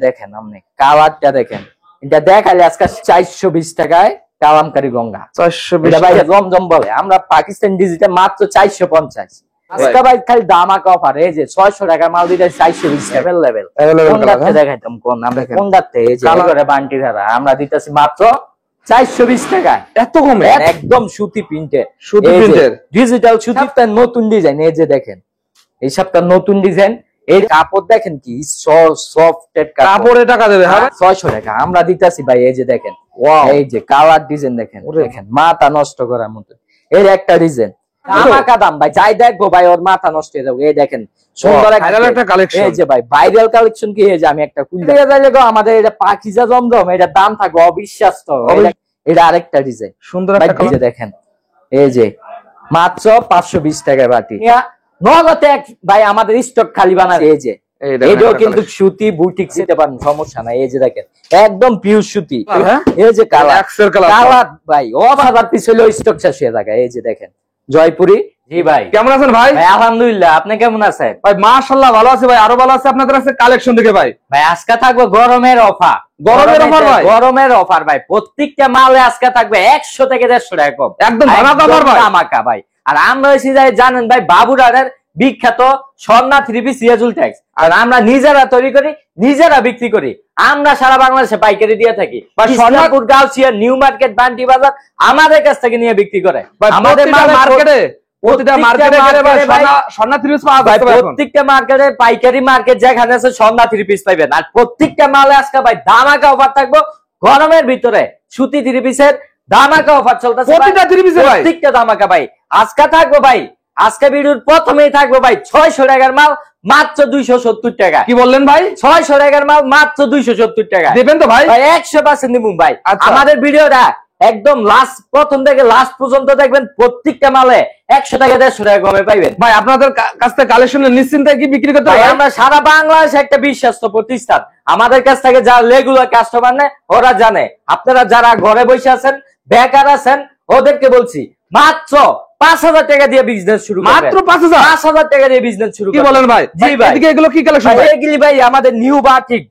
দেখেন আপনি কালারটা দেখেন, এটা দেখালে আজকে 420 টাকায় কালামকারী গঙ্গা 420 ভাই জমজম বলে, আমরা পাকিস্তান ডিজিটাল মাত্র 450 আজকে ভাই খালি দামাকা অফার। এই যে 600 টাকা মাল দিতে 420 লেভেল কোনটাতে দেখাইতাম কোন আমরা কোনটাতে এই যে করে বান্টি ধারা আমরা দিতেছি মাত্র 420 টাকা। এত কমে একদম সুতি প্রিন্টের, ডিজিটাল সুতির নতুন ডিজাইন। এই যে দেখেন এই সপ্তাহ নতুন ডিজাইন, এই কাপড় দেখেন কি সফট কাপড়ে টাকা দেবে 600 টাকা আমরা দিতেছি ভাই। এই যে দেখেন এই যে কালার ডিজাইন দেখেন, দেখেন মাথা নষ্ট করার মতো এর একটা ডিজাইন। আমাকা দাম ভাই যাই দেখবো ভাই ওর মাথা নষ্ট হয়ে যাবে। এই দেখেন সুন্দর একটা কালেকশন, এই যে ভাই ভাইরাল কালেকশন কি এই যে আমি একটা খুলে আমাদের এটা পাকিজা জমজম, এটা দাম থাকবে অবিশ্বাস্য। এটা আরেকটা ডিজাইন সুন্দর একটা ডিজাইন দেখেন, এই যে মাত্র 520 টাকা বাটি নগদে ভাই আমাদের স্টক খালি বানাবে। এই যে এটাও কিন্তু সুতি বুটিক দিতে পারেন, সমস্যা নাই। এই যে দেখেন একদম পিওর সুতি, এই যে কালার ভাই অবাধ পিস হলেও স্টক শেষ হয়ে থাকে। এই যে দেখেন জয়পুরি। জি ভাই কেমন আছেন ভাই? আলহামদুলিল্লাহ, আপনি কেমন আছেন ভাই? মাশাআল্লাহ ভালো আছি ভাই, আরো ভালো আছে আপনাদের কাছে কালেকশন দেখে ভাই। ভাই আজকে থাকবে গরমের অফার, গরমের অফার ভাই, গরমের অফার ভাই। প্রত্যেকটা মালে আজকে থাকবে 100 থেকে 150 টাকা কম, একদম ধামাকা অফার ভাই, ধামাকা ভাই। আর আমরা এসে যাই জানেন ভাই বাবুরারের বিখ্যাত স্বর্ণা 3 পিস রিয়াজুল ট্যাক্স, আর আমরা নিজেরা তৈরি করি নিজেরা বিক্রি করি। আমরা সারা বাংলাদেশে পাইকারি দিয়ে থাকি। স্বর্ণাপুর, গাউছিয়া, নিউ মার্কেট, বান্টি বাজার আমাদের কাছ থেকে নিয়ে বিক্রি করে। আমাদের মার্কেটে প্রত্যেকটা মার্কেটে পাইকারি মার্কেট যেখানে আছে স্বর্ণা 3 পিস পাইবেন। আর প্রত্যেকটা মালে আজকে ভাই ধামাকা অফার থাকবো গরমের ভিতরে। সুতি 3 পিসের ধামাকা অফার চলতেছে, প্রত্যেকটা ধামাকা ভাই। আজকে থাকবো ভাই, আজকে ভিডিওর প্রথমেই থাকবো ভাই 600 টাকার মাল মাত্র 270 টাকা। কি বললেন ভাই? 600 টাকার মাল মাত্র 270 টাকা দেবেন তো ভাই? 100% দিব ভাই। আমাদের ভিডিওটা একদম লাস্ট, প্রথম থেকে লাস্ট পর্যন্ত দেখবেন। প্রত্যেকটা মালে 100 টাকা 150 টাকা কমে পাইবেন ভাই। আপনাদের কাছ থেকে কালেকশন নিশ্চিন্তে কি বিক্রি করতে হয়? আমরা সারা বাংলাদেশে একটা বিশ্বস্ত প্রতিষ্ঠান, আমাদের কাছ থেকে যারা রেগুলার কাস্টমার নেয় ওরা জানে। আপনারা যারা ঘরে বসে আছেন, বেকার আছেন, ওদেরকে বলছি মাত্র 5000 টাকা দিয়ে বিজনেস শুরু করবেন। মাত্র 5000 টাকা দিয়ে বিজনেস শুরু করবেন। কি বলেন ভাই? জি ভাই। এদিকে এগুলো কি কালেকশন ভাই? এগুলি ভাই আমাদের নিউ বাটিক,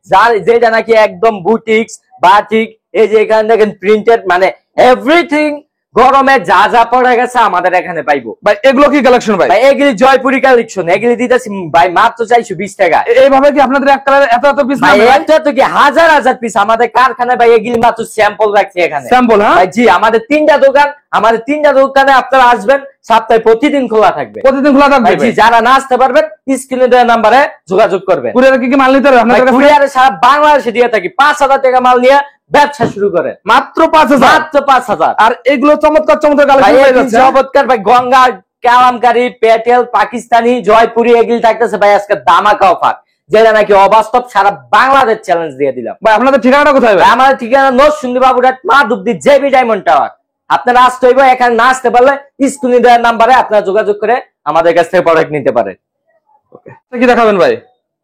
যেটা নাকি একদম বুটিক্স বাটিক। এই যে এখানে দেখেন প্রিন্টেড, মানে এভরিথিং গরমে যা যা পড়ে গেছে আমাদের এখানে পাইবো ভাই। এগুলো কি কালেকশন ভাই? এগুলি জয়পুরি কালেকশন, এগুলি দিতেছি ভাই মাত্র 420 টাকা। এইভাবে কি আপনাদের এক কালার এত এত পিস ভাই? এত কি হাজার হাজার পিস আমাদের কারখানায় ভাই। এগুলি মাত্র স্যাম্পল রাখছি এখানে, স্যাম্পল। হ্যাঁ জি, আমাদের 3টা দোকান, আমাদের 3টা দোকানে আপনারা আসবেন, সপ্তাহে প্রতিদিন খোলা থাকবে, প্রতিদিন খোলা থাকবে জি। যারা না আসতে পারবেন স্ক্রিনে দেওয়া নাম্বারে যোগাযোগ করবেন। কুরিয়ারে কি মাল নিতে হবে আপনাদের কাছে? কুরিয়ারে সারা বাংলাদেশে দিয়ে থাকি। 5000 টাকা মাল নিয়ে ব্যবসা শুরু করেন মাত্র 5000, মাত্র 5000। আর এগুলো চমৎকার চমৎকার কালেকশন হয়ে যাচ্ছে, চমৎকার ভাই। গঙ্গা, কালামকারী, পেটেল, পাকিস্তানি, জয়পুরি এগুলি থাকতেছে ভাই আজকে ধামাকা অফার, যেটা নাকি অবাস্তব। সারা বাংলাদেশ চ্যালেঞ্জ দিয়ে দিলাম ভাই। আপনাদের ঠিকানাটা কোথায় ভাই? আমাদের ঠিকানা Narsingdi Baburhat, Madhabdi, JB diamond tower. আপনারা আসতে হইব, এখানে না আসতে পারলে স্ক্রিনে দেওয়ার নাম্বারে আপনারা যোগাযোগ করে আমাদের কাছ থেকে প্রোডাক্ট নিতে পারেন। ওকে, কি দেখাবেন ভাই?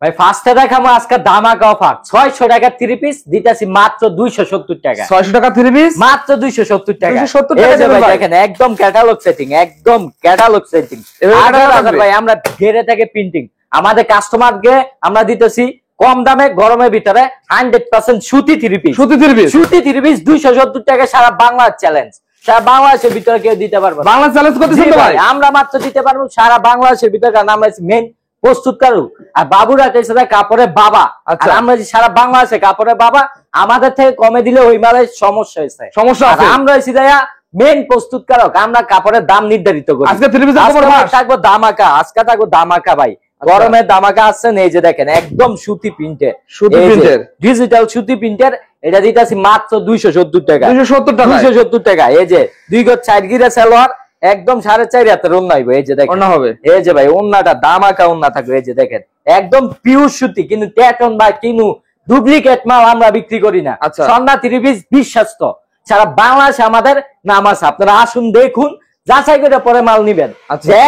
ভাই ফার্স্টে দেখাবো আজকে ধামাকা অফার 600 টাকা 3 পিস দিতেছি মাত্র 270 টাকা। 600 টাকা 3 পিস মাত্র 270 টাকা। 270 টাকা ভাই দেখেন একদম ক্যাটালগ সেটিং, একদম ক্যাটালগ সেটিং। 18000 ভাই আমরা ঘেরে থেকে প্রিন্টিং। আমাদের কাস্টমারকে আমরা দিতেছি কম দামে গরমের ভিতরে 100% সুতি 3 পিস, সুতি 3 পিস, সুতি 3 পিস 270 টাকা। সারা বাংলার চ্যালেঞ্জ, সারা বাংলাদেশের ভিতরে কেউ দিতে পারবে না। বাংলা চ্যালেঞ্জ করতেছেন তো ভাই? আমরা মাত্র দিতে পারবো সারা বাংলাদেশের ভিতরে, কারণ আমরা মেইন প্রস্তুতকারক। আর বাবুরা এসে কাপড়ের বাবা, আর আমরা সারা বাংলাদেশে কাপড়ের বাবা। আমাদের থেকে কমে দিলে ওই মালের সমস্যা হয়েছে, সমস্যা আছে। আমরা এসে মেইন প্রস্তুতকারক, আমরা কাপড়ের দাম নির্ধারিত করি। আজকে 3 পিস থাকবো ধামাকা, আজকে থাকবো ধামাকা ভাই। গরমের ধামাকা আসছেন। এই যে দেখেন একদম সুতি প্রিন্টের, সুতি প্রিন্টের, ডিজিটাল সুতি প্রিন্টের। এটা দিতেছি মাত্র 270 টাকা। 270 টাকা। এই যে 2 গজ 4 গিরা সালোয়ার, একদম 4.5 হাতের ওন্না হইব। এই যে দেখেন হবে, এই যে ভাই ওন্নাটা ধামাকা ওন্না থাকবে। এই যে দেখেন একদম পিওর সুতি, কিন্তু ট্যাটন বা কিনু ডুপ্লিকেট মাল আমরা বিক্রি করি না। স্বর্ণা 3 পিস বিশ্বস্ত, সারা বাংলাদেশে আমাদের নাম আছে। আপনারা আসুন, দেখুন, যাচাই করে পরে মাল নিবেন।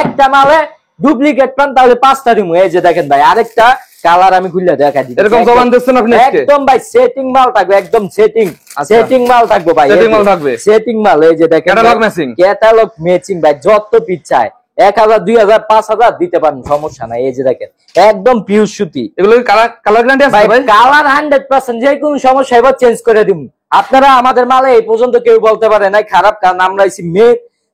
একটা মালে ডুপ্লিকেট পান তাহলে 5টা দিমু। এই যে দেখেন ভাই আরেকটা কালার আমি খুলে দেখাই দিই। এরকম কমান দিচ্ছেন আপনি? একদম ভাই সেটিং মাল থাকবে, একদম সেটিং, সেটিং মাল থাকবে ভাই, সেটিং মাল থাকবে, সেটিং মাল। এই যে দেখেন ক্যাটালগ ম্যাচিং, ক্যাটালগ ম্যাচিং ভাই, যত পিস চাই 1000 2000 5000 দিতে পারেন, সমস্যা নাই। এই যে দেখেন একদম পিওর সুতি, এগুলো কালার গ্যারান্টি আছে ভাই? কালার 100%, যে কোনো সমস্যা এবার চেঞ্জ করে দিব। আপনারা আমাদের মালে এই পর্যন্ত কেউ বলতে পারে নাই খারাপ, কারণ আমরা এসি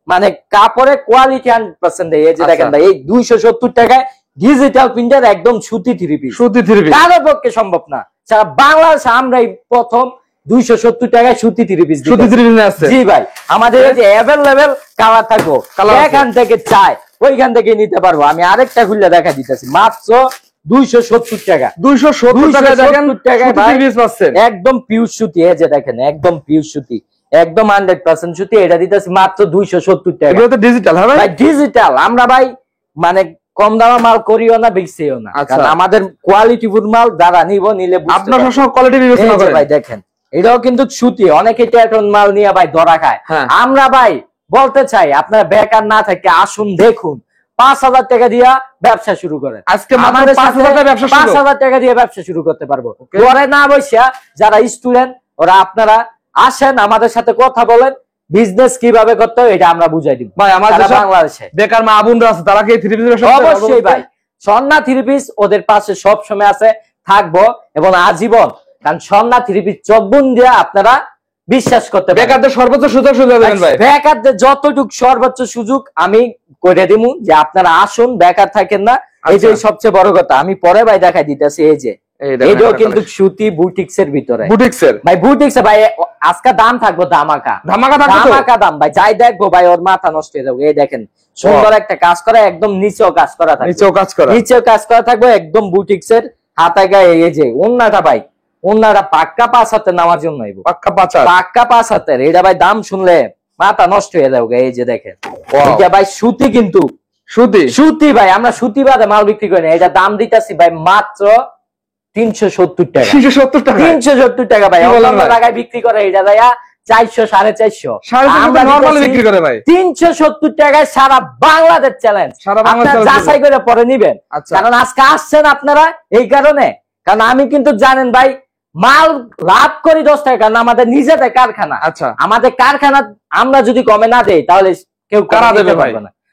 মানে কাপড়ের কোয়ালিটি 100%। এই যে দেখেন ভাই, এই 270 টাকায় ডিজিটাল প্রিন্টার একদম সুতি 3 পিস, সুতি 3 পিস কারোর পক্ষে সম্ভব না। সারা বাংলাদেশে আমরাই প্রথম 270 টাকায় সুতি 3 পিস, সুতি 3 পিস আছে। জি ভাই, আমাদের এই যে अवेलेबल কালার থাকবো, এখান থেকে চাই ওইখান থেকে নিতে পারবো। আমি আরেকটা খুলে দেখা দিতেছি, মাত্র 270 টাকা, 270 টাকা দেখেন, একদম পিওর সুতি। এই যে দেখেন একদম পিওর সুতি, একদম 100% সুতি। এটা দিতেছি মাত্র 270 টাকা। এগুলো তো ডিজিটাল হবে ভাই, ডিজিটাল। আমরা ভাই মানে কম দামে মাল করিও না, বেচছিও না, কারণ আমাদের কোয়ালিটিফুল মাল যারা নিলে আপনারা সব কোয়ালিটি বিবেচনা করেন। ভাই দেখেন এটাও কিন্তু সুতি, অনেকে টেটন মাল নিয়ে ভাই ধরা খায়। আমরা ভাই বলতে চাই, আপনারা বেকার না থেকে আসুন, দেখুন 5000 টাকা দিয়ে ব্যবসা শুরু করেন। আজকে মাত্র 5000 টাকা দিয়ে ব্যবসা শুরু করতে পারবো। ঘরে না বসে যারা স্টুডেন্ট ওরা আপনারা আসেন, আমাদের সাথে কথা বলেন, বিজনেস কিভাবে করতে হয় এটা আমরা বুঝাই দিব। ভাই আমাদের বাংলাদেশে বেকার মা বোনরা আছে, তারা কি 3 পিস ব্যবসা? অবশ্যই ভাই, স্বর্ণা 3 পিস ওদের পাশে সব সময় আছে, থাকবো এবং আজীবন। কারণ স্বর্ণা 3 পিস চকবুন দিয়ে আপনারা বিশ্বাস করতে পারেন। বেকারদের সর্বোচ্চ সুযোগ সুবিধা দেবেন ভাই। বেকারদের যতটুকু সর্বোচ্চ সুযোগ আমি করে দিমু, যে আপনারা আসুন, বেকার থাকেন না। এইটাই সবচেয়ে বড় কথা। আমি পরে ভাই দেখাই দিতেছি, এই যে এইটাও কিন্তু সুতি বুটিক্স এর ভিতরে, বুটিক্সের ভাই, বুটিক্স ভাই আজকে দাম থাকবো ধামাকা, ধামাকা দাম ভাই। যাই দেখবো ভাই ওর মাথা নষ্ট হয়ে যাবে। এই দেখেন সুন্দর একটা কাজ করা, একদম নিচেও কাজ করা থাকবে, নিচেও কাজ করা থাকবে, একদম বুটিক্স এর। হাতে গায়ে এই যে ওন্নাটা ভাই, ওন্নাটা পাক্কা 5 হাতের নামার জন্য, পাক্কা 5 হাতের। এটা ভাই দাম শুনলে মাথা নষ্ট হয়ে যাবে। এই যে দেখেন এটা ভাই সুতি, কিন্তু সুতি ভাই, আমরা সুতি বাদে মাল বিক্রি করি না। এটা দাম দিতেছি ভাই মাত্র 370 টাকা, 370 টাকা ভাই। অন্য জায়গায় বিক্রি করে এটা ভাই 400 450 বিক্রি করে ভাই। 370 টাকায় সারা বাংলাদেশ চ্যালেঞ্জ, আপনারা যাচাই করে পরে নিবেন। কারণ আজকে আসছেন আপনারা এই কারণে, কারণ আমি কিন্তু জানেন ভাই মাল লাভ করি 10 টাকা, কারণ আমাদের নিজেদের কারখানা। আমাদের কারখানা আমরা যদি কমে না দেই তাহলে কেউ কারা দেবে ভাই?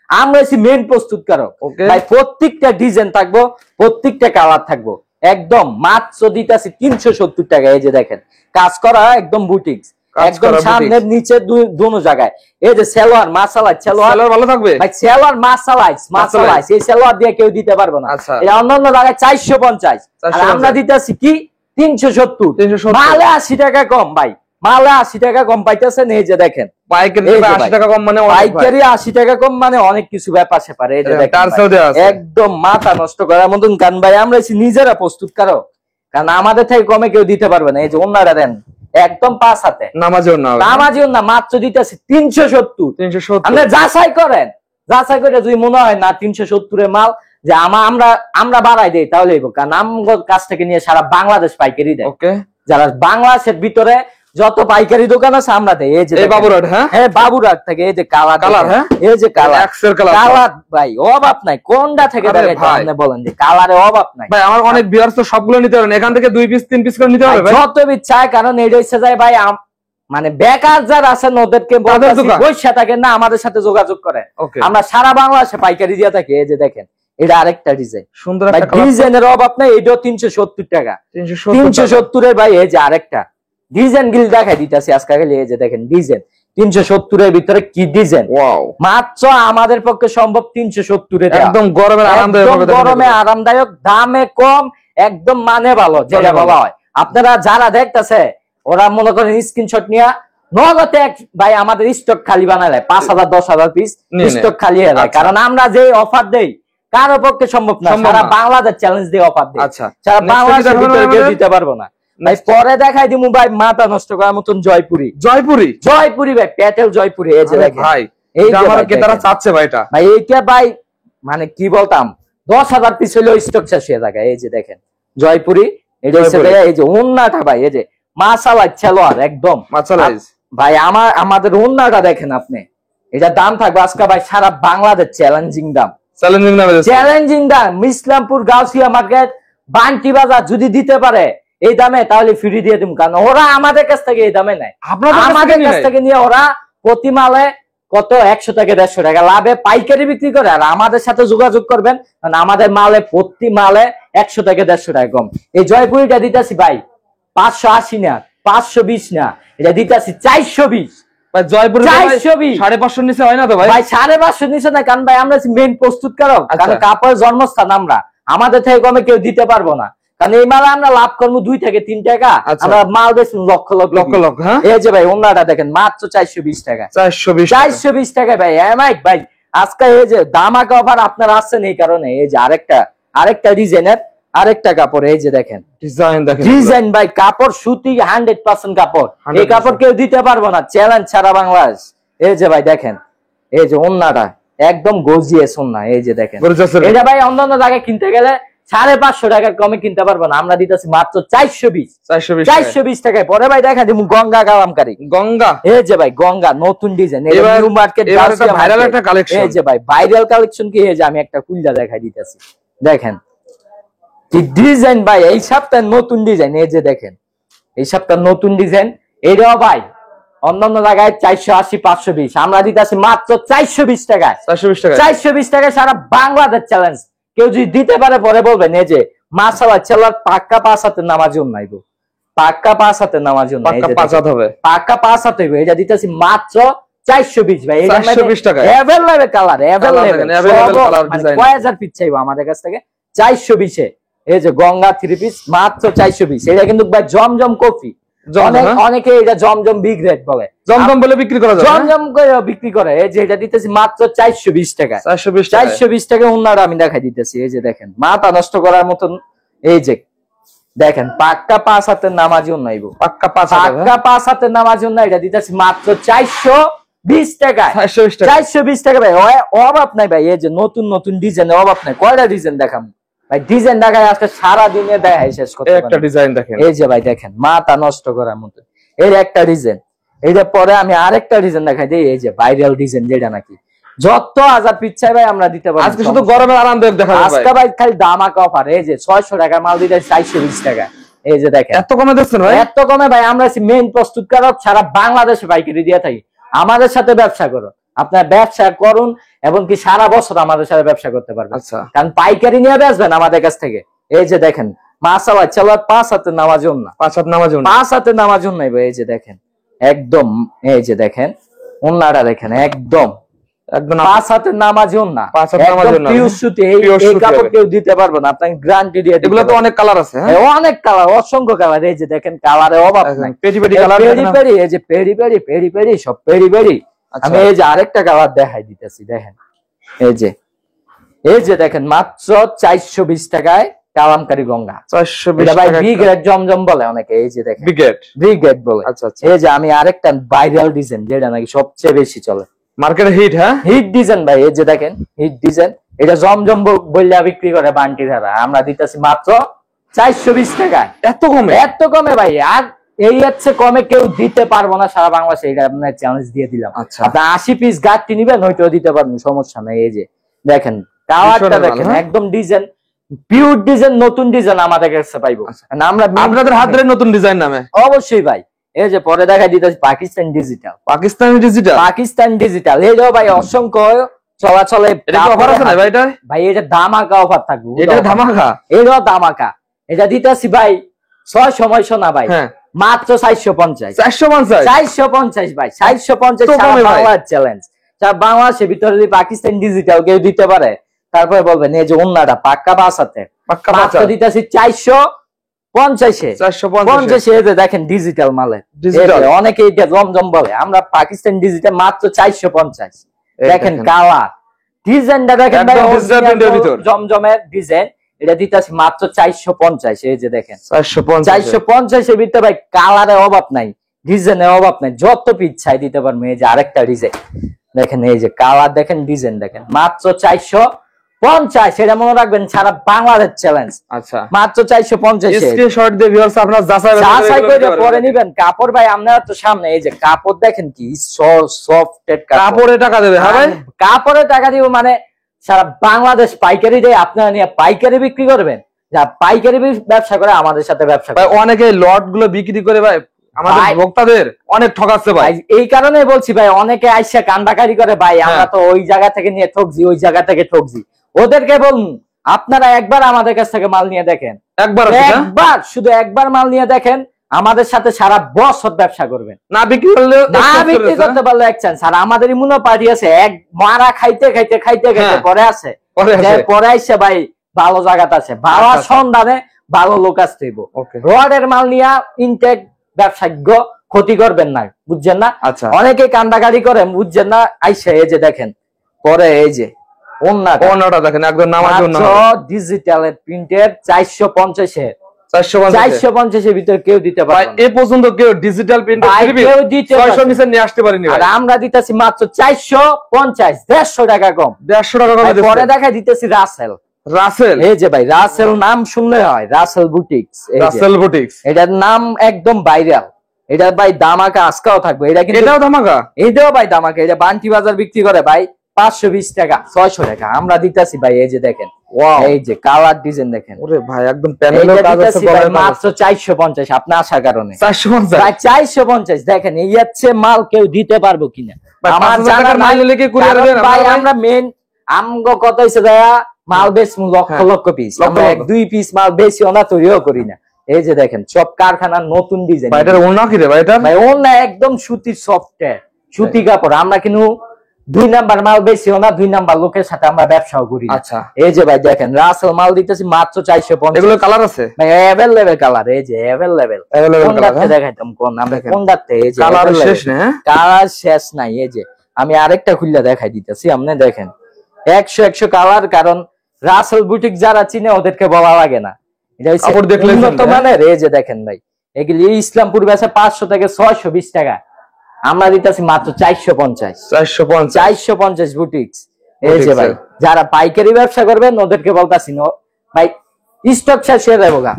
আমরা এসে মেইন প্রস্তুতকারক ভাই। প্রত্যেকটা ডিজাইন থাকবো, প্রত্যেকটা কালার থাকবো, একদম মাত্র দিতেছি 370 টাকা। এই যে দেখেন কাজ করা একদম বুটিক্স, একদম সামনের নিচে দুনো জায়গায়। এই যে সালোয়ার মাসালাইজ, সালোয়ার ভালো থাকবে ভাই, সালোয়ার মাসালাইজ, এই সালোয়ার দিয়ে কেউ দিতে পারবে না। এটা অন্যান্য জায়গায় 450, আর আমরা দিতেছি কি 370। মালে 80 টাকা কম ভাই, মালে 80 টাকা কম পাইতেছেন। এই যে দেখেন পাইকারি 80 টাকা কম মানে, পাইকারি 80 টাকা কম মানে অনেক কিছু ব্যাপার সেপারে। এই যে একদম মাথা নষ্ট করার মতন। কারণ ভাই আমরা নিজেরা প্রস্তুত কারো, কারণ আমাদের থেকে কমে কেউ দিতে পারবে না। এই যে ওনারা দেন একদম 5 হাতে, নামাজিও না, মাত্র দিতেছি 370। আপনি যাচাই করেন, যাচাই করে যদি মনে হয় না 370 এর মাল যে আমরা বাড়াই দেই তাহলে, কারণ আমার কাছ থেকে নিয়ে সারা বাংলাদেশ পাইকারি দেয়। যারা বাংলাদেশের ভিতরে যত পাইকারি দোকান আছে আমরা দেই। এই যে বাবুরহাট, হ্যাঁ বাবুরহাট থেকে। এই যে কালার, এই যে কালার ভাই অভাব নাই, কোনটা থেকে আপনি বলেন যে কালারে অভাব নাই ভাই। আমার অনেক ভিউয়ার্স তো সবগুলো নিতে পারেন, এখান থেকে 2 পিস 3 পিস করে নিতে হবে ভাই, যত চায়। কারণ এটা হচ্ছে যায় ভাই, মানে বেকার যারা আছেন ওদেরকে বসে থাকেন না, আমাদের সাথে যোগাযোগ করেন। আমরা সারা বাংলাদেশে পাইকারি দিয়ে থাকি। এই যে দেখেন এটা আরেকটা ডিজাইন, সুন্দর একটা ডিজাইনের অভাব নাই। এটাও 370 টাকা, 370 এর ভাই। এই যে আরেকটা ডিজাইন গিল দেখাই দিতেছি আজকে। এই যে দেখেন ডিজাইন 370 এর ভিতরে কি ডিজাইন, মাত্র আমাদের পক্ষে সম্ভব 370 এর। একদম গরমে আরামদায়ক, দামে কম, একদম মানে ভালো যেটা বলা হয়। আপনারা যারা দেখতেছে ওরা মনে করেন স্ক্রিনশট নিয়ে নগদে ভাই আমাদের স্টক খালি বানায় 5000 10,000 পিস স্টক খালি হয়ে যায়। কারণ আমরা যে অফার দেই কারো পক্ষে সম্ভব না, সারা বাংলাদেশ চ্যালেঞ্জ দিয়ে অফার দেই, সারা বাংলাদেশের ভিতরে কেউ দিতে পারবো না ভাই। পরে দেখাই দিমু ভাই মাথা নষ্ট করার মতন জয়পুরি ভাই, প্যাটেল জয়পুরি। এই যে দেখেন ভাই, এই যে আমার ক্রেতারা চাচ্ছে ভাই এটা ভাই, এইটা ভাই মানে কি বলতাম 10,000 পিস হলেও স্টক শেষ হয়ে যায়। এই যে দেখেন জয়পুরি, এটা হচ্ছে এই যে ওন্নাটা ভাই, এই যে মাসালাইজ সালোয়ার একদম মাসালাইজ ভাই। আমাদের ওন্নাটা দেখেন আপনি, এটা দাম থাকবে আজকে ভাই সারা বাংলাদেশ চ্যালেঞ্জিং দাম, চ্যালেঞ্জিং দাম। ইসলামপুর গাউসিয়া মার্কেট বান্টি বাজার যদি দিতে পারে এই দামে তাহলে ফ্রি দিয়ে দিব, কারণ ওরা আমাদের কাছ থেকে এই দামে নেয়, আমাদের কাছ থেকে নিয়ে ওরা প্রতি মালে কত 100 থেকে 150 টাকা লাভে পাইকারি বিক্রি করে। আর আমাদের সাথে যোগাযোগ করবেন, কারণ আমাদের মালে প্রতি মালে 100 থেকে 150 টাকা কম। এই জয়পুরিটা দিতেছি ভাই 580 না, 520 না, এটা দিতেছি 420। ভাই জয়পুরে 420 550 নিচে হয় না তো ভাই? ভাই 550 নিচে না, কারণ ভাই আমরা মেইন প্রস্তুতকারক, কারণ কাপড়ের জন্মস্থান আমরা, আমাদের থেকে কমে কেউ দিতে পারবো না। কারণ এই মালে আমরা লাভ করবো 2 থেকে 3 টাকা, আমরা মাল বেশি লক্ষ লক্ষ লক্ষ লক্ষ। এই যে ভাই ওনাটা দেখেন মাত্র 420 টাকা, 420 টাকা ভাই। ভাই আজকে এই যে দামাকা অফার আপনারা আসছেন এই কারণে। এই যে আরেকটা ডিজাইনের আরেকটা কাপড়, এই যে দেখেন ডিজাইন ভাই, কাপড় সুতি 100% কাপড়, এই কাপড় কেউ দিতে পারবো না, চ্যালেঞ্জ ছাড়া বাংলাদেশ। এই যে ভাই দেখেন, এই যে ওন্নাটা একদম গর্জিয়াস ওন্না, এই যে দেখেন। এটা ভাই অন্যান্য জায়গায় কিনতে গেলে 550 টাকার কমে কিনতে পারবো না, আমরা দিতেছি মাত্র 420 টাকায়। পরে ভাই দেখা দিমু গঙ্গা কালামকারী, গঙ্গা। এই যে ভাই গঙ্গা নতুন ডিজাইন, নিউ মার্কেট ভাইরাল একটা কালেকশন। এই যে ভাই ভাইরাল কালেকশন কি, এই যে আমি একটা কুইলা দেখাই দিতেছি, দেখেন ডিজাইন ভাই। এই সপ্তাহে নতুন ডিজাইন, এই যে দেখেন এই সপ্তাহে নতুন ডিজাইন। এটাও ভাই অন্যান্য জায়গায় 480 520, আমরা দিতেছি মাত্র 420 টাকায়। 420 টাকায় সারা বাংলাদেশ চ্যালেঞ্জ। কেউ যদি দিতে পারে পরে বলবেন। এই যে মাশাআল্লাহ ছেলার পাক্কা 5 হাতের নামাজ নাইবো, পাক্কা 5 হাতের নামাজ নাই, পাক্কা 5 হাত হইব। এটা দিতেছি মাত্র 420 ভাই। 420 টাকা अवेलेबल কালার, কয় হাজার পিস চাইবো আমাদের কাছ থেকে? 420 এ এই যে গঙ্গা 3 পিস মাত্র 420। এটা কিন্তু ভাই জমজম কফি, অনেকে এটা জমজম বিগ রেট বলে, জমজম বলে বিক্রি করা যায়, জমজম করে বিক্রি করে। এই যে এটা দিতেছি মাত্র 420 টাকা, 420 টাকা। উন্নাটা আমি দেখাই দিতেছি, এই যে দেখেন মাথা নষ্ট করার মতন। এই যে দেখেন পাক্কা 5 হাতের নামাজি উন্নাইবো, পাক্কা 5 হাতের নামাজি উন্না। এটা দিতেছি মাত্র 420 টাকা, 420 টাকা ভাই। অভাব নাই ভাই, এই যে নতুন নতুন ডিজাইনের অভাব নাই। কয়টা ডিজাইন দেখাম ভাই, ডিজাইন দেখায় আজকে সারা দিনে দেখাই শেষ করতে। একটা ডিজাইন দেখেন, এই যে ভাই দেখেন মাথা নষ্ট করার মতো এর একটা ডিজাইন। এইটা পরে আমি আরেকটা ডিজাইন দেখাই দিই, এই যে ভাইরাল ডিজাইন, যেটা নাকি যত হাজার পিস চাই ভাই আমরা দিতে পারি। আজকে শুধু গরমের আরামদায়ক দেখা যাবে আজকে ভাই, খালি দামাকা অফার। এই যে 600 টাকা মাল দিতে 420 টাকা। এই যে দেখেন এত কমে দিচ্ছেন ভাই, এত কমে ভাই। আমরা মেইন প্রস্তুতকারক, সারা বাংলাদেশে পাইকারি দিয়ে থাকি। আমাদের সাথে ব্যবসা করো, আপনার ব্যবসা করুন এবং কি সারা বছর আমাদের সাথে ব্যবসা করতে পারবেন। কারণ পাইকারি নিয়ে বেচবেন আমাদের কাছ থেকে। এই যে দেখেন মাশাআল্লাহ ছেলার 5 হাতের নামাজ না, 5 হাতের নামাজ নাইবো। এই যে দেখেন একদম, এই যে দেখেন ওন্নাটা দেখেন একদম 5 হাতের নামাজ না, পিওর সুতি। এই কাপড় কেউ দিতে পারবে না, আপনাকে গ্যারান্টি দিয়ে। এগুলো তো অনেক কালার আছে, অনেক কালার, অসংখ্য কালার। এই যে দেখেন কালারে অভাব নাই, peri peri colour, peri peri. এই যে পেরি পেরি পেরি পেরি সব পেরি পেরি। আমি এই যে আরেকটা কালার দেখাই দিতেছি, দেখেন এই যে দেখেন মাত্র 420 টাকায় কালামকারী গঙ্গা, 420 টাকা। ব্রিগেড জমজম বলে অনেকে, এই যে দেখেন ব্রিগেড বলে। আচ্ছা আচ্ছা। এই যে আমি আরেকটা ভাইরাল ডিজাইন, যেটা নাকি সবচেয়ে বেশি চলে মার্কেটে, হিট, হ্যাঁ হিট ডিজাইন ভাই। এই যে দেখেন হিট ডিজাইন, এটা জমজম বললে বিক্রি করে বান্টি ধারা, আমরা দিতেছি মাত্র 420 টাকা। এত কমে, এত কমে ভাই। আর এই হচ্ছে কমে কেউ দিতে পারবো না সারা বাংলাদেশে, এটা আপনার চ্যালেঞ্জ দিয়ে দিলাম। আপনি 80 পিস গাঁটটি নিবেন, হয়তো দিতে পারবেন, সমস্যা নাই। এই যে দেখেন কালারটা দেখেন একদম ডিজাইন, পিওর ডিজাইন, নতুন ডিজাইন আমাদের কাছে পাইবো। আমরা আপনাদের হাত ধরে নতুন ডিজাইন নামে অবশ্যই ভাই। এই যে পরে দেখাই দিতেছি পাকিস্তান ডিজিটাল, পাকিস্তান ডিজিটাল। এইটাও ভাই অসংখ্য চলাচলে ভাই। এটা ধামাকা অফার থাকবে, এটা ধামাকা, এটাও ধামাকা। এটা দিতেছি ভাই 6 সময় শোনা ভাই মাত্র 450 ভাই, 450 চ্যালেঞ্জ। বাংলাদেশের ভিতরে যদি পাকিস্তান ডিজিটাল কেউ দিতে পারে, তারপরে বলবেন এই যে ওন্নাটা পাক্কা 5 হাতে মাত্র দিতেছি 450। দেখেন ডিজিটাল মালে, অনেকে এটা জমজম বলে, আমরা পাকিস্তান ডিজিটাল মাত্র 450। দেখেন কালার ডিজাইনটা দেখেন ভাই, জমজমের ডিজাইন। এটা দিতেছি মাত্র 450। এই যে দেখেন 450 এর ভিতরে ভাই কালারের অভাব নাই, ডিজাইনের অভাব নাই, যত পিস চাই দিতে পারবো। এই যে আরেকটা ডিজাইন দেখেন, এই যে কালার দেখেন, ডিজাইন দেখেন, মাত্র 450। এটা মনে রাখবেন সারা বাংলাদেশ চ্যালেঞ্জ। আচ্ছা মাত্র 450। স্ক্রিনশট দিয়ে ভিউয়ার্স আপনারা যাচাই করে পরে নেবেন। কাপড় ভাই আপনারা তো সামনে, এই যে কাপড় দেখেন কি সফট কাপড়ে টাকা দেবে। হ্যাঁ ভাই কাপড়ে টাকা দিব, মানে সারা বাংলাদেশ পাইকারি দেয়, আপনারা নিয়ে পাইকারি বিক্রি করবেন। যা পাইকারি ব্যবসা করে আমাদের সাথে ব্যবসা করে। অনেকে লট গুলো বিক্রি করে ভাই আমাদের ভোক্তাদের অনেক ঠকাচ্ছে ভাই। এই কারণে বলছি ভাই, অনেকে আইসা কান্দাকারি করে ভাই আমরা তো ওই জায়গা থেকে নিয়ে ঠকছি, ওই জায়গা থেকে ঠকছি। ওদেরকে বলুন আপনারা একবার আমাদের কাছ থেকে মাল নিয়ে দেখেন, একবার শুধু একবার মাল নিয়ে দেখেন, আমাদের সাথে সারা বছর ব্যবসা করবেন। না বিক্রি করতে পারলে এক চান্স। আর আমাদের ইমুনো পার্টি আছে, এক মারা খাইতে খাইতে খাইতে খাইতে পরে আছে, পরে আইসা ভাই ভালো জায়গাতে আছে, ভালো সন্ধানে ভালো লোক আসতে হইব। রডের মাল নিয়ে ইনটেক ব্যবসাজ্ঞ ক্ষতি করবেন না, বুঝছেন না? অনেকে কান্দাকারি করে, বুঝছেন না? আইসা এই যে দেখেন পরে এই যে ওন্নাটা দেখেন একদম নামাজ ডিজিটাল প্রিন্টের 450 এর 450 এর ভিতরে কেউ দিতে পারে এ পর্যন্ত কেউ ডিজিটাল প্রিন্ট কেউ দিতে 600 নিচে নিয়ে আসতে পারেনি। আর আমরা দিতেছি মাত্র 450, 150 টাকা কম, 150 টাকা কম। পরে দেখা দিতেছি রাসেল। এই যে ভাই রাসেল নাম শুনলে হয়, রাসেল বুটিক্স, রাসেল বুটিক্স এটার নাম একদম ভাইরাল। এটা ভাই দামাকা আজকাও থাকবে, এটা কিন্তু এটাও ধামাকা, এটাও ভাই দামাকা। এটা বান্টি বাজার বিক্রি করে ভাই 520 টাকা, 600 টাকা, আমরা দিতেছি ভাই এই যে দেখেন, এই যে কালার ডিজাইন দেখেন, ওরে ভাই একদম প্যানেলের কাজ আছে ভাই, মাত্র 450 আপনি আসার কারণে 450 ভাই 450 দেখেন। এই হচ্ছে মাল কেউ দিতে পারবো কিনা আমার জানার মাল লিখে কুরিয়ার দেন ভাই। আমরা মেন আমগো কত হইছে ভাইয়া, মাল বেশ লক্ষ লক্ষ পিস, আমরা 1-2 পিস মাল বেশি ওনা তৈরিও করি না। এই যে দেখেন সব কারখানার নতুন ডিজাইন। ভাই এটার ওন্না কি রে ভাই? এটা ভাই ওন্না একদম সুতির সফটওয়্যার, সুতি কাপড়। আমরা কিন্তু 2 নাম্বার মাল বেশিও না, 2 নাম্বার লোকের সাথে আমরা ব্যবসাও করি। আচ্ছা এই যে ভাই দেখেন রাসেল মাল দিতেছি মাত্র 450। এগুলো কালার আছে ভাই अवेलेबल কালার, এই যে अवेलेबल কালার দেখাইতাম কোন আমরা কোনটাতে, এই যে কালার শেষ না, কালার শেষ নাই। এই যে আমি আরেকটা খুললা দেখাই দিতেছি, আপনি দেখেন 100 কালার। কারণ রাসেল বুটিক যারা চিনে ওদেরকে বলা লাগে না, এটা কাপড় দেখলে উন্নত মানের। এই যে দেখেন ভাই এগুলি ইসলামপুর বেচা 500 থেকে 620 টাকা, আমরা দিতেছি মাত্র 450 বুটিক্স। এই যে ভাই যারা পাইকারি ব্যবসা করবেন ওদেরকে বলতাছি ভাই স্টক শেষ হয়ে যাবো গা,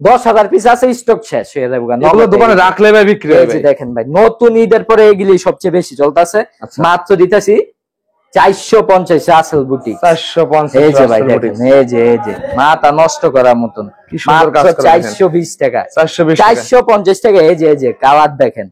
10,000 পিস আছে, স্টক শেষ হয়ে যাবো গা, এগুলো দোকানে রাখলে ভাই বিক্রি হবে। এই যে দেখেন ভাই নতুন ঈদের পরে এগুলি সবচেয়ে বেশি চলতেছে, মাত্র দিতেছি 450 রাসেল বুটিক 450। এই যে ভাই দেখেন এই যে মাথা নষ্ট করার মতন, মাত্র 420 টাকা, 450 টাকা। এই যে কালার দেখেন,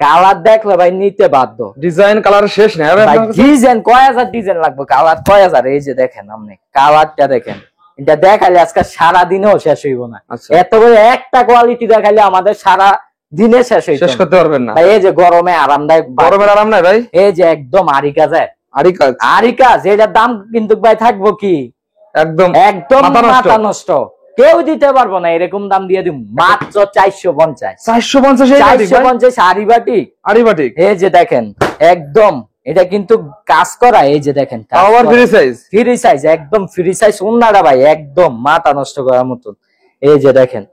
কালার দেখলে ভাই নিতে বাধ্য। ডিজাইন কালার শেষ না ভাই, ডিজাইন কয় হাজার ডিজাইন লাগবে, কালার কয় হাজার। এই যে দেখেন আপনি কালারটা দেখেন, এটা দেখালে আজকে সারা দিনেও শেষ হইব না। এত বড় একটা কোয়ালিটি দেখালে আমাদের সারা দিনে শেষ করতে পারবেন না ভাই। এই যে গরমে আরামদায়ক, গরমের আরাম নাই ভাই। এই যে একদম আরিকা যায়, আরিকা যেটার দাম কিন্তু ভাই থাকবো কি একদম মাথা নষ্ট, কেউ দিতে পারবো না এরকম দাম দিয়ে দিব মাত্র 450 আরিবাটিক। এই যে দেখেন একদম এটা কিন্তু কাজ করা। এই যে দেখেন ফ্রি সাইজ, একদম ফ্রি সাইজ ওন্নাটা ভাই একদম মাথা নষ্ট করার মতন। এই যে দেখেন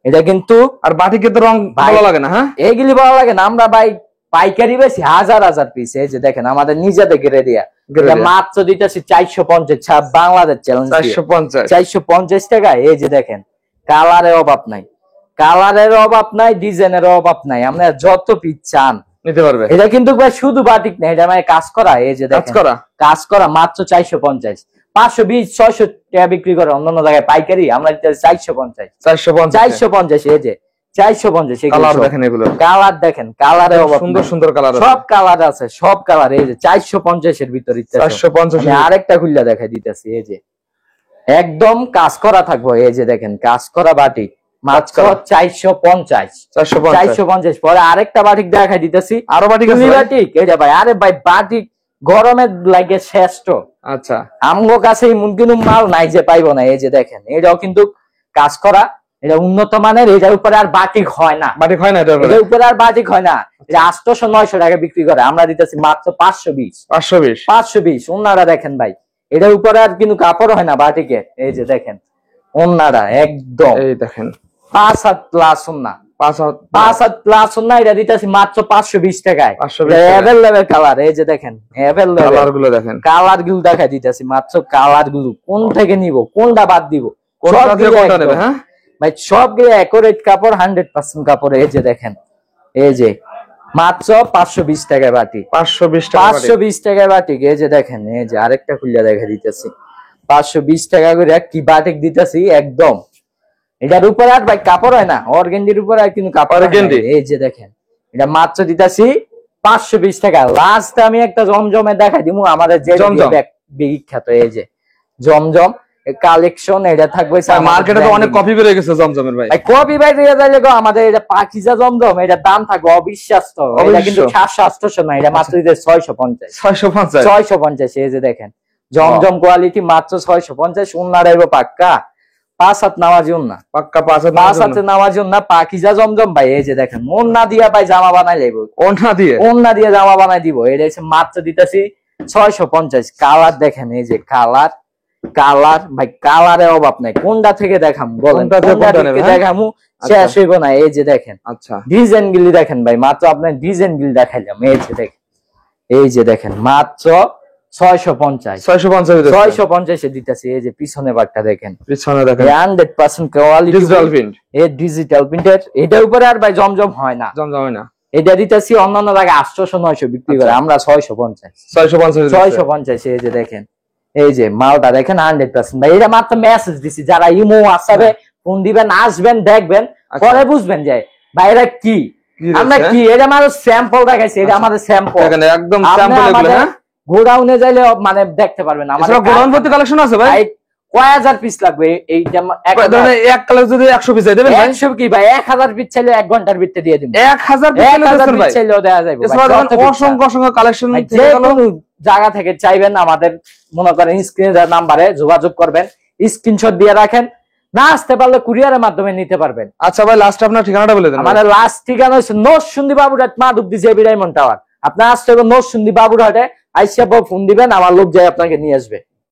এটা কিন্তু, আর বাটিকে তো রং ভালো লাগে না, হ্যাঁ এইগুলি ভালো লাগে না। আমরা ভাই পাইকারি বেশি হাজার পিস। এই যে দেখেন আমাদের নিজেদের গেড়ে দিয়া মাত্র দিতেছি 450, বাংলাদেশ চ্যালেঞ্জ 450 টাকা। এই যে দেখেন কালারের অভাব নাই, কালারের অভাব নাই, ডিজাইনের অভাব নাই, আপনারা যত পিস চান নিতে পারবে। এটা কিন্তু ভাই শুধু বাটিক না, এটা মানে কাজ করা। এই যে কাজ করা মাত্র 450, 520-600 টাকা বিক্রি করে অন্যান্য জায়গায় পাইকারি, আমরা 450। এই যে 450 কালার দেখেন, এগুলো কালার দেখেন, কালারে সুন্দর সুন্দর কালার, সব কালার আছে, সব কালার। এই যে 450 এর ভিতরে 450 আরেকটা খুললা দেখাই দিতেছি। এই যে একদম কাজ করা থাকবো। এই যে দেখেন কাজ করা বাটিক মাত্র 450। পরে আরেকটা বাটিক দেখাই দিতেছি, আরো বাটিক এই যে ভাই, আরে ভাই বাটিক গরমের লাগে শ্রেষ্ঠ। আচ্ছা আমগো কাছে কিন্তু মাল নাই যে পাইবো না। এই যে দেখেন এটাও কিন্তু কাজ করা, এটা উন্নত মানের, এটার উপরে আর বাটিক হয় না, এটার উপরে আর বাটিক হয় না। এটা 800-900 টাকা বিক্রি করে, আমরা দিতেছি মাত্র 520। ওনারা দেখেন ভাই এটার উপরে আর কিন্তু কাপড় হয় না বাটিকে। এই যে দেখেন ওনারা একদম, এই দেখেন 5 হাত প্লাস ওনা, 5 হাত প্লাস ওনা, এটা দিতেছি মাত্র 520 টাকায়। Available colour. এই যে দেখেন अवेलेबल কালার গুলো দেখেন, কালার গুলো দেখা দিতেছি মাত্র। কালার গুলো কোন থেকে নিব, কোনটা বাদ দিব, কোনটা দিয়ে কোনটা নেবে, হ্যাঁ ভাই সবগুলো একুরেট কাপড়, 100% কাপড়। এই যে দেখেন এই যে মাত্র 520 টাকায় বাটি, 520 টাকায় বাটিক। এই যে দেখেন এই যে আরেকটা খুললা দেখা দিতেছি, 520 টাকা করে কি বাটিক দিতেছি একদম। এটার উপরে আর ভাই কাপড় হয় না, অর্গেন্ডির উপরে আর কিন্তু কাপড় হয় না। এই যে দেখেন এটা মাত্র দিতাছি 520 টাকা। লাস্ট আমি একটা জমজমে দেখাই দিমু, আমাদের যে বিখ্যাত এই যে জমজম কালেকশন। এটা থাকবে মার্কেটে তো অনেক কপি বের হয়ে গেছে জমজমের ভাই, কপি ভাই দিয়ে যাইলে গো আমাদের এটা পাকিজা জমজম, এটা দাম থাকবে অবিশ্বাস্য। এটা কিন্তু 700-800 না, এটা মাত্র দিতে 650। এই যে দেখেন জমজম কোয়ালিটি মাত্র 650। উন্না রাইবো পাক্কা 5 হাত নামাজি উন্না, পাক্কা 5 হাতে নামাজি উন্না পাকিজা জমজম ভাই। এই যে দেখেন ওন্না দিয়া ভাই জামা বানাই লাইবো, ওন্না দিয়ে জামা বানাই দিব। এটা হচ্ছে মাত্র দিতেছি 650। কালার দেখেন, এই যে কালার ভাই, কালারের অভাব নাই। কোনটা থেকে দেখাম বলেন, দেখামু শেষ হইব না। এই যে দেখেন আচ্ছা ডিজাইন গুলি দেখেন ভাই, মাত্র আপনার ডিজাইন গুলি দেখাইলাম। এই যে দেখেন মাত্র 650 দিতেছি। এই যে পিছনে বারটা দেখেন, 100% কোয়ালিটি ডিজিটাল প্রিন্টের। এটার উপরে আর ভাই জমজম হয় না, এটা দিতেছি অন্যান্য জায়গায় 800-900 বিক্রি করে, আমরা 650। এই যে দেখেন এই যে মালটা দেখেন 100% ভাই। এটা মাত্র মেসেজ দিছি, যারা ইমো হোয়াটসঅ্যাপে ফোন দিবেন, আসবেন, দেখবেন, পরে বুঝবেন যে ভাই এরা কি আমরা কি। এটা আমাদের স্যাম্পল দেখাইছি, এটা আমাদের স্যাম্পল একদম স্যাম্পল। এগুলো হ্যাঁ গোডাউনে যাইলে মানে দেখতে পারবেন আমাদের গোডাউন ভর্তি কালেকশন আছে ভাই। কয় হাজার পিস লাগবে এইটা? এক কালার যদি 100 পিস দেবেন 100 কি ভাই, 1000 পিস চাইলে 1 ঘন্টার ভিতরে দিয়ে দিন। 1000 পিস চাইলেও দেওয়া যাবে। অসংখ্য কালেকশন যে কোনো জায়গা থেকে চাইবেন আমাদের মনে করেন স্ক্রিনে দেওয়া নাম্বারে যোগাযোগ করবেন, স্ক্রিনশট দিয়ে রাখেন, না আসতে পারলে কুরিয়ারের মাধ্যমে নিতে পারবেন। আচ্ছা ভাই লাস্ট আপনার ঠিকানাটা বলে দেন। আমাদের লাস্ট ঠিকানা হচ্ছে Narsingdi Baburhat Madhabdi JB diamond tower. আপনার আসতে হবে নরসিংদী বাবুরহাটে, আইসা ফোন দিবেন, আমার লোক যায় আপনাকে নিয়ে আসবে।